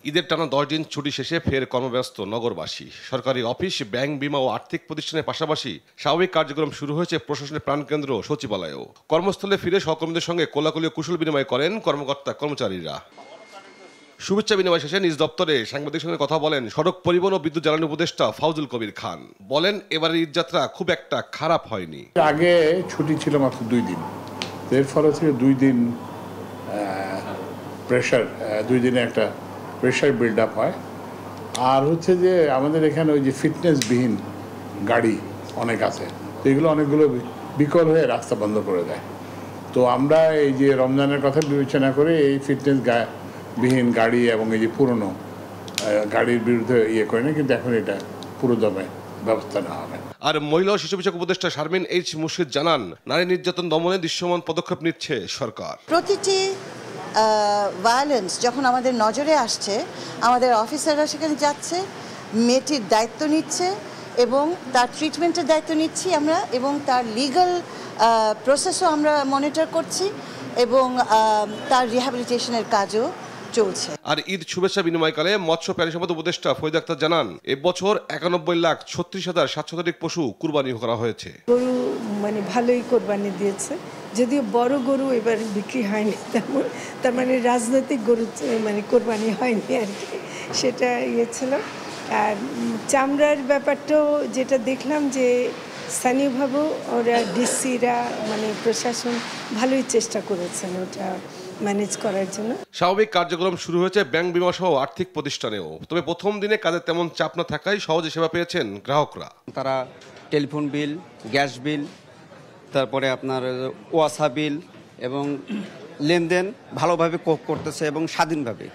ঈদের টানা 10 দিন ছুটি শেষে ফের কর্মব্যস্ত নগরবাসী। সরকারি অফিস, ব্যাংক, বিমা ও আর্থিক প্রতিষ্ঠানের পাশাপাশি স্বাভাবিক কার্যক্রম শুরু হয়েছে প্রশাসনের প্রাণকেন্দ্র সচিবালয়েও। কর্মস্থলে ফিরে সহকর্মীদের সঙ্গে কোলাকুলি কুশল বিনিময় করেন কর্মকর্তা কর্মচারীরা। শুভেচ্ছা বিনিময় শেষে নিজ দপ্তরে সাংবাদিকদের সঙ্গে কথা বলেন সড়ক পরিবহন ও বিদ্যুৎ জ্বালানি উপদেষ্টা ফাউজুল কবির খান। বলেন, এবারের ঈদযাত্রা খুব একটা খারাপ হয়নি। আগে ছুটি ছিল মাত্র 2 দিন, এর ফলে থেকে 2 দিন প্রেশার, 2 দিনে একটা প্রেশার বিল্ড আপ হয়। আর হচ্ছে যে আমাদের এখানে ওই যে ফিটনেসবিহীন গাড়ি অনেক আছে, তো এগুলো অনেকগুলো বিকল হয়ে রাস্তা বন্ধ করে দেয়। তো আমরা এই যে রমজানের কথা বিবেচনা করে এই বিহীন গাড়ি এবং এই যে পুরনো গাড়ির বিরুদ্ধে করি না, কিন্তু এখন এটা পুরো দমে ব্যবস্থা নেওয়া হবে। আর মহিলা ও শিশু বিষয়ক উপদেষ্টা শারমিন এইচ মুর্শিদ জানান, নারী নির্যাতন দমনে দৃশ্যমান পদক্ষেপ নিচ্ছে সরকার। প্রতিটি ভায়োলেন্স যখন আমাদের নজরে আসছে, আমাদের অফিসাররা সেখানে যাচ্ছে, মেয়েটির দায়িত্ব নিচ্ছে এবং তার ট্রিটমেন্টের দায়িত্ব নিচ্ছি আমরা, এবং তার লিগ্যাল প্রসেসও আমরা মনিটর করছি এবং তার রিহ্যাবিলিটেশনের কাজও চলছে। আর ঈদ শুভেচ্ছা বিনিময়কালে মৎস্য প্রাণী সম্পদ উপদেষ্টা ফৈদ আক্তার জানান, এবছর 91,36,700 পশু কুরবানি করা হয়েছে। গরু ভালোই কোরবানি দিয়েছে, যদিও বড় গরু এবার বিক্রি হয়নি তেমন, তার রাজনৈতিক গরু কোরবানি হয়নি আর কি, সেটা ছিল। আর চামড়ার ব্যাপারটাও যেটা দেখলাম যে স্থানীয়ভাবেও ওরা ডিসিরা প্রশাসন ভালোই চেষ্টা করেছেন ওটা ম্যানেজ করার জন্য। স্বাভাবিক কার্যক্রম শুরু হয়েছে ব্যাংক, বিমা সহ আর্থিক প্রতিষ্ঠানেও। তবে প্রথম দিনে কাজে তেমন চাপ না থাকায় সহজে সেবা পেয়েছেন গ্রাহকরা। তারা টেলিফোন বিল, গ্যাস বিল, তারপরে আপনার ওয়াসা বিল এবং লেনদেন ভালোভাবে করতেছে এবং স্বাধীনভাবে,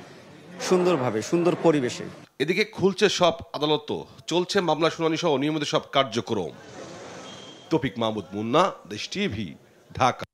সুন্দরভাবে, সুন্দর পরিবেশে। এদিকে খুলছে সব আদালত, চলছে মামলা শুনানি সহ নিয়মিত সব কার্যক্রম। তৌফিক মাহমুদ মুন্না, দেশ টিভি, ঢাকা।